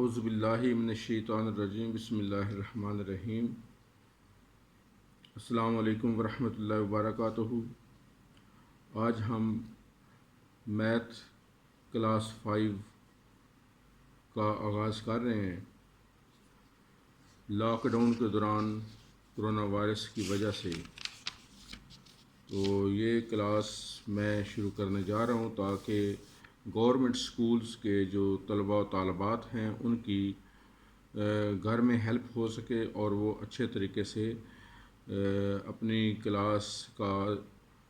اعوذ باللہ من الشیطان الرجیم بسم اللہ الرحمن الرحیم السلام علیکم ورحمۃ اللہ وبرکاتہ۔ آج ہم میتھ کلاس 5 کا آغاز کر رہے ہیں۔ لاک ڈاؤن کے دوران کرونا وائرس کی وجہ سے تو یہ کلاس میں شروع کرنے جا رہا ہوں تاکہ گورنمنٹ سکولز کے جو طلباء و طالبات ہیں ان کی گھر میں ہیلپ ہو سکے اور وہ اچھے طریقے سے اپنی کلاس کا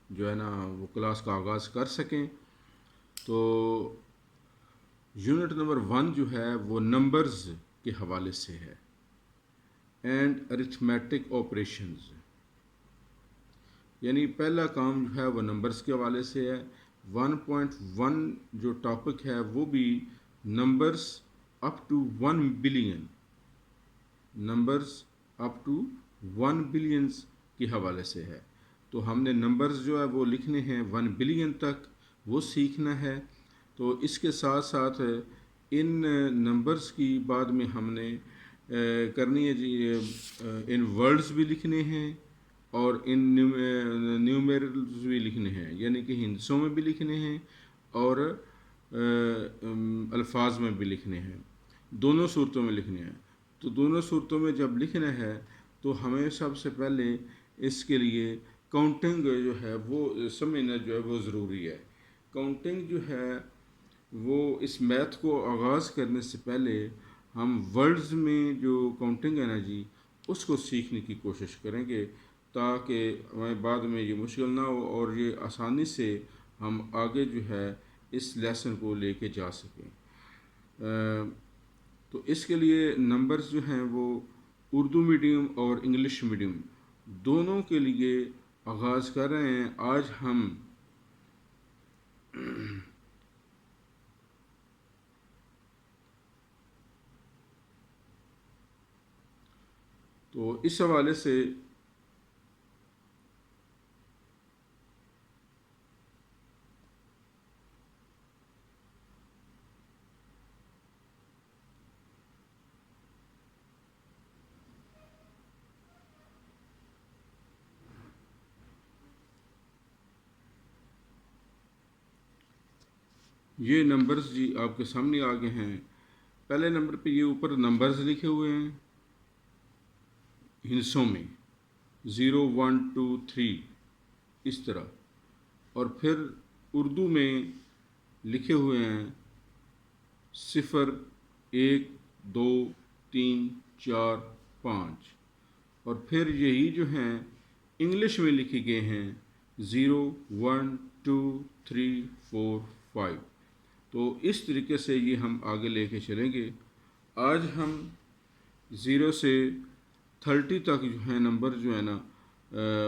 جو ہے نا وہ کلاس کا آغاز کر سکیں۔ تو یونٹ نمبر 1 جو ہے وہ نمبرز کے حوالے سے ہے اینڈ ارتھمیٹک آپریشنز، یعنی پہلا کام جو ہے وہ نمبرز کے حوالے سے ہے۔ 1.1 جو ٹاپک ہے وہ بھی numbers up to 1 billion, numbers up to 1 billions کے حوالے سے ہے۔ تو ہم نے نمبرز جو ہے وہ لکھنے ہیں 1 بلین تک، وہ سیکھنا ہے۔ تو اس کے ساتھ ساتھ ان نمبرز کی بعد میں ہم نے کرنی ہے جی ان ورڈز بھی لکھنے ہیں اور ان نیومیرلز بھی لکھنے ہیں، یعنی کہ ہندسوں میں بھی لکھنے ہیں اور الفاظ میں بھی لکھنے ہیں، دونوں صورتوں میں لکھنے ہیں۔ تو دونوں صورتوں میں جب لکھنا ہے تو ہمیں سب سے پہلے اس کے لیے کاؤنٹنگ جو ہے وہ سمجھنا جو ہے وہ ضروری ہے۔ کاؤنٹنگ جو ہے وہ اس میتھ کو آغاز کرنے سے پہلے ہم ورڈز میں جو کاؤنٹنگ ہے نا جی اس کو سیکھنے کی کوشش کریں گے تاکہ ہمیں بعد میں یہ مشکل نہ ہو اور یہ آسانی سے ہم آگے جو ہے اس لیسن کو لے کے جا سکیں۔ تو اس کے لیے نمبرز جو ہیں وہ اردو میڈیم اور انگلش میڈیم دونوں کے لیے آغاز کر رہے ہیں۔ آج ہم تو اس حوالے سے یہ نمبرز جی آپ کے سامنے آ گئے ہیں۔ پہلے نمبر پہ یہ اوپر نمبرز لکھے ہوئے ہیں ہندسوں میں 0 1 2 3 اس طرح، اور پھر اردو میں لکھے ہوئے ہیں 0 1 2 3 4 5، اور پھر یہی جو ہیں انگلش میں لکھے گئے ہیں 0 1 2 3 4 5۔ تو اس طریقے سے یہ ہم آگے لے کے چلیں گے۔ آج ہم 0 سے 30 تک جو ہیں نمبر جو ہے نا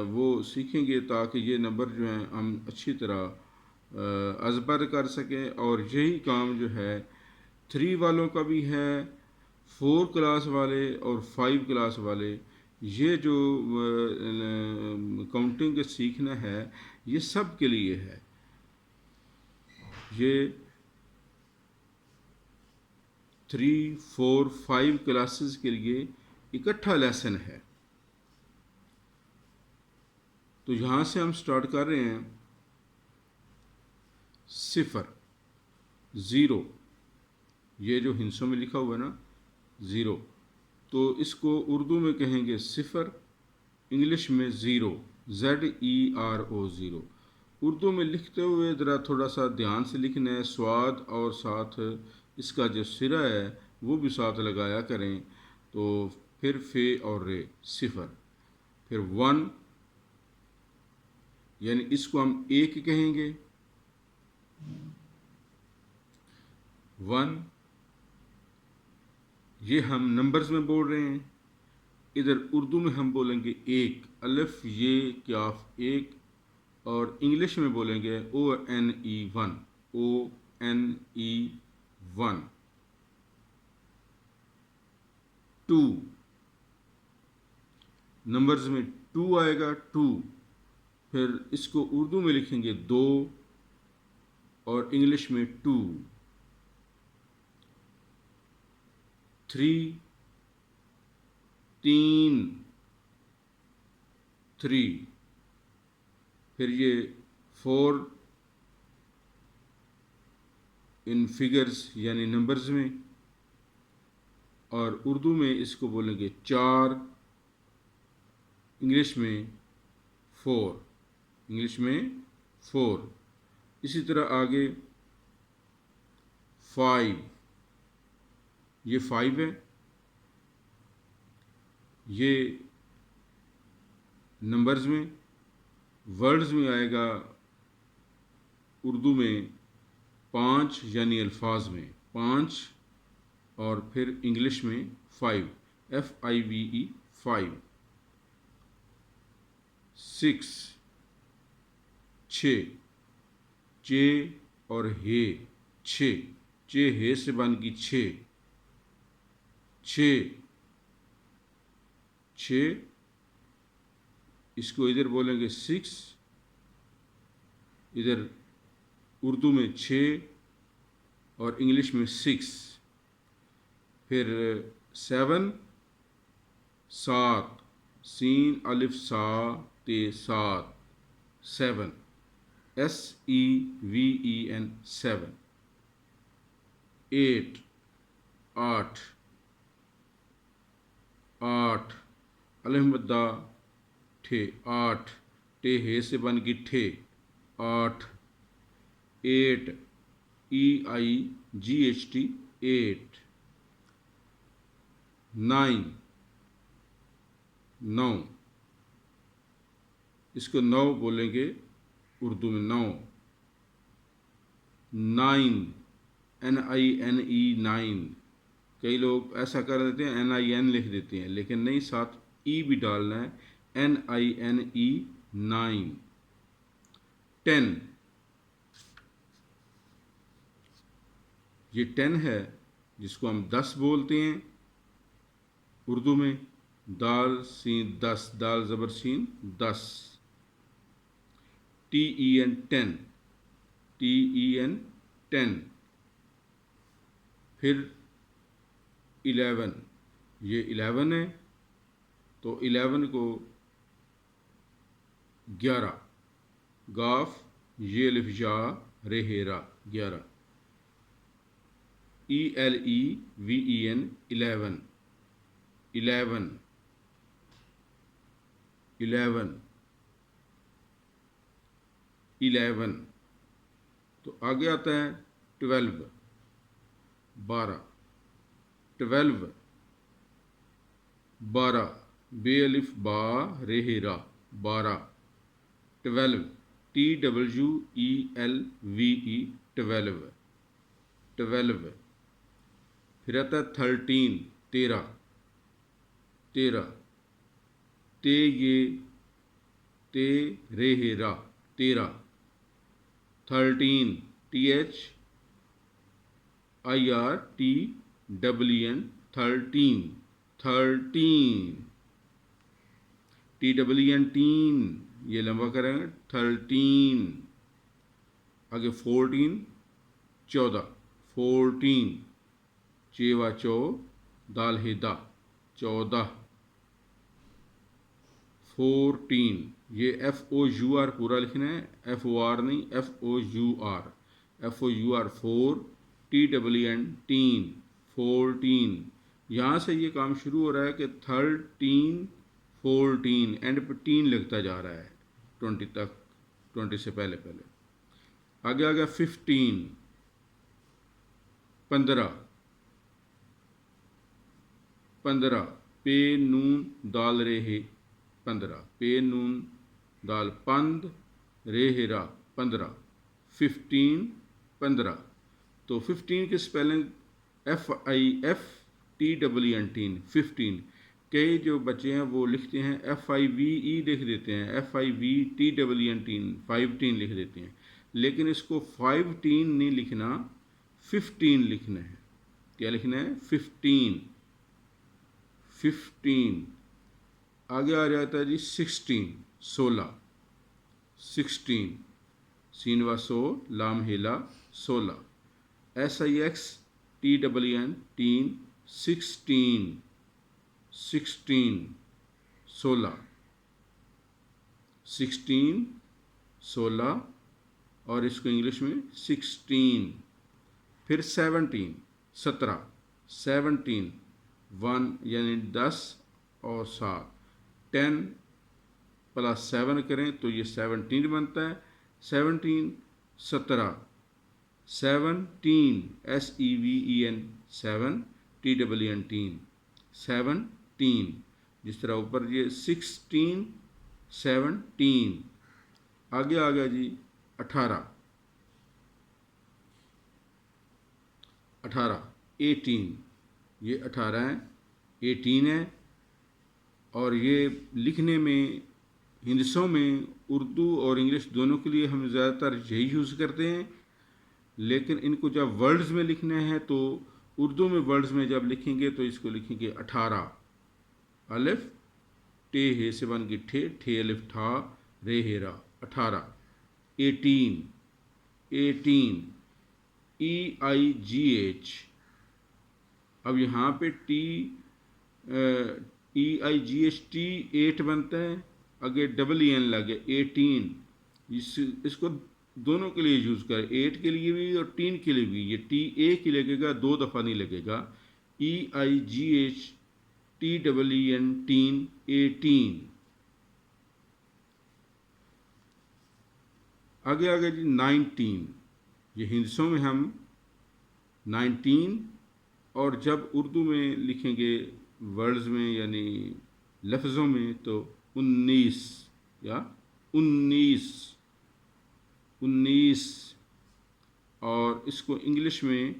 وہ سیکھیں گے تاکہ یہ نمبر جو ہیں ہم اچھی طرح ازبر کر سکیں، اور یہی کام جو ہے 3 والوں کا بھی ہے، 4 کلاس والے اور 5 کلاس والے۔ یہ جو کاؤنٹنگ سیکھنا ہے یہ سب کے لیے ہے، یہ 3 4 5 کلاسز کے لیے اکٹھا لیسن ہے۔ تو یہاں سے ہم سٹارٹ کر رہے ہیں 0 0، یہ جو ہندسوں میں لکھا ہوا ہے نا 0، تو اس کو اردو میں کہیں گے 0، انگلش میں 0 ZERO 0۔ اردو میں لکھتے ہوئے ذرا تھوڑا سا دھیان سے لکھنا ہے، سواد اور ساتھ اس کا جو سرا ہے وہ بھی ساتھ لگایا کریں۔ تو پھر فے اور رے 0، پھر 1 یعنی اس کو ہم 1 کہیں گے 1، یہ ہم نمبرز میں بول رہے ہیں۔ ادھر اردو میں ہم بولیں گے 1، الف یہ کاف 1، اور انگلش میں بولیں گے ONE 1، ONE 1۔ 2 نمبرز میں 2 آئے گا 2، پھر اس کو اردو میں لکھیں گے 2 اور انگلش میں 2۔ 3 3 3. پھر یہ 4 ان فگرز یعنی نمبرز میں، اور اردو میں اس کو بولیں گے 4، انگلش میں 4، انگلش میں 4. اسی طرح آگے 5، یہ 5 ہے، یہ نمبرز میں. ورڈز میں آئے گا اردو میں 5 یعنی الفاظ میں 5، اور پھر انگلش میں 5، FIVE 5. 6 6، چے اور ہے 6، چے ہے سے بن کی 6 6 6. اس کو ادھر بولیں گے 6، ادھر اردو میں 6 اور انگلش میں 6. پھر 7 7، سین الف سا تے 7، 7، SEVEN 7. 8 8 8، الف مدہ ٹھے 8، ٹے ہے سے بن کی ٹھے 8. 8 EIGHT 8. 9 9، اس کو 9 بولیں گے اردو میں 9. 9 NINE 9. کئی لوگ ایسا کر دیتے ہیں NIN لکھ دیتے ہیں، لیکن نہیں، ساتھ ای بھی ڈالنا ہے، NINE 9. 10، یہ 10 ہے جس کو ہم 10 بولتے ہیں اردو میں، دال سین 10، دال زبر سین 10. TEN 10، TEN 10. پھر 11، یہ 11 ہے، تو 11 کو 11، گاف یہ الف یا رے را 11، ELEVEN 11 11 11 11. تو آگے آتا ہے 12، 12 12 12، بے الف با رے را 12، 12، TWELVE 12 12. پھر آتا ہے 13، 13 13، تے یہ تے رے را 13، 13، THIRTEN 13، 13، TEN یہ لمبا کریں گے 13. آگے 14، 14، 14، چیوا چو دال ہے دا 14، 14، یہ FOUR پورا لکھنا ہے، FOR نہیں، FOUR 4، TEN 14. یہاں سے یہ کام شروع ہو رہا ہے کہ 13 14 اینڈ پہ 10 لگتا جا رہا ہے 20 تک، 20 سے پہلے پہلے. آگے آگے 15، 15، 15، پے نون دال رے ہے 15، پے نون دال پند رے را 15، 15 15. تو 15 کی سپیلنگ FIFTEN 15. کئی جو بچے ہیں وہ لکھتے ہیں FIVE لکھ دیتے ہیں، FIVTEN 15 لکھ دیتے ہیں، لیکن اس کو 15 نہیں لکھنا، 15 لکھنا ہے. کیا لکھنا ہے؟ 15 15. آگے آ جاتا ہے جی 16، 16، 16، سین و سو لام ہیلا 16، SIXTEN 16 16 16 اور اس کو انگلش میں 16. پھر 17 17 1 یعنی 10 اور 7 10 + 7 کریں تو یہ 17 بنتا ہے. 17 17 17 SEVEN 7 TEEN 17. جس طرح اوپر یہ 16 17. آگے آ گیا جی 18 18 یہ 18 ہے 18 ہے. اور یہ لکھنے میں ہندسوں میں اردو اور انگلش دونوں کے لیے ہم زیادہ تر یہی یوز کرتے ہیں. لیکن ان کو جب ورڈز میں لکھنا ہے تو اردو میں ورڈز میں جب لکھیں گے تو اس کو لکھیں گے 18. الف ٹے ہے سے بن گئی ٹھے الف ٹھا رے ہیرا 18. 18 EIGH. اب یہاں پہ EIGH 8 بنتا ہے. آگے EN لگے 18. اس کو دونوں کے لیے یوز کریں 8 کے لیے بھی اور 10 کے لیے بھی. یہ ایک ہی لگے گا 2 دفعہ نہیں لگے گا. EIGH TEEN 18. آگے جی 19. یہ ہندسوں میں ہم 19 اور جب اردو میں لکھیں گے ورڈز میں یعنی لفظوں میں تو 19 یا 19 اور اس کو انگلش میں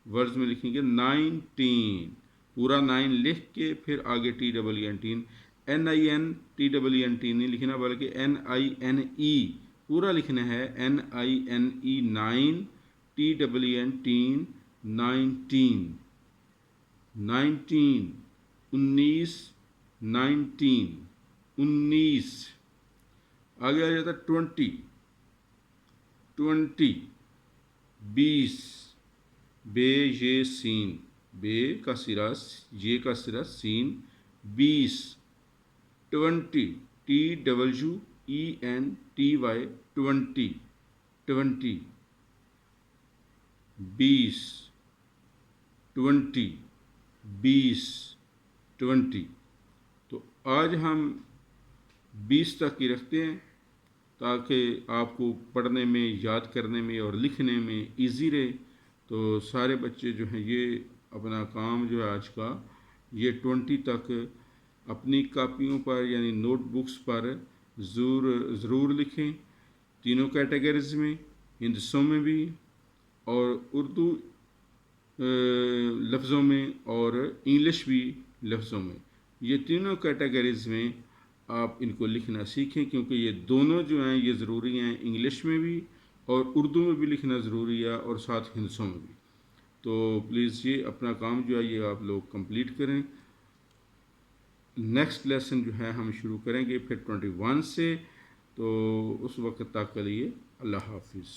ورڈز میں لکھیں گے 19. پورا 9 لکھ کے پھر آگے TEEN NIN TEEN نہیں لکھنا بلکہ NINE پورا لکھنا ہے NINE 9 TEEN 19 19 19. آگے آ جاتا 20 20 بے یہ سین بے کا سرا یہ کا سرا سین 20. 20 TWENTY 20 20 20 20 20 20. تو آج ہم 20 تک ہی رکھتے ہیں تاکہ آپ کو پڑھنے میں یاد کرنے میں اور لکھنے میں ایزی رہے. تو سارے بچے جو ہیں یہ اپنا کام جو ہے آج کا یہ 20 تک اپنی کاپیوں پر یعنی نوٹ بکس پر ضرور لکھیں. تینوں کیٹیگریز میں ہندسوں میں بھی اور اردو لفظوں میں اور انگلش بھی لفظوں میں. یہ تینوں کیٹیگریز میں آپ ان کو لکھنا سیکھیں کیونکہ یہ دونوں جو ہیں یہ ضروری ہیں. انگلش میں بھی اور اردو میں بھی لکھنا ضروری ہے اور ساتھ ہندسوں میں بھی. تو پلیز یہ اپنا کام جو ہے یہ آپ لوگ کمپلیٹ کریں. نیکسٹ لیسن جو ہے ہم شروع کریں گے پھر 21 سے. تو اس وقت تک کے لیے اللہ حافظ.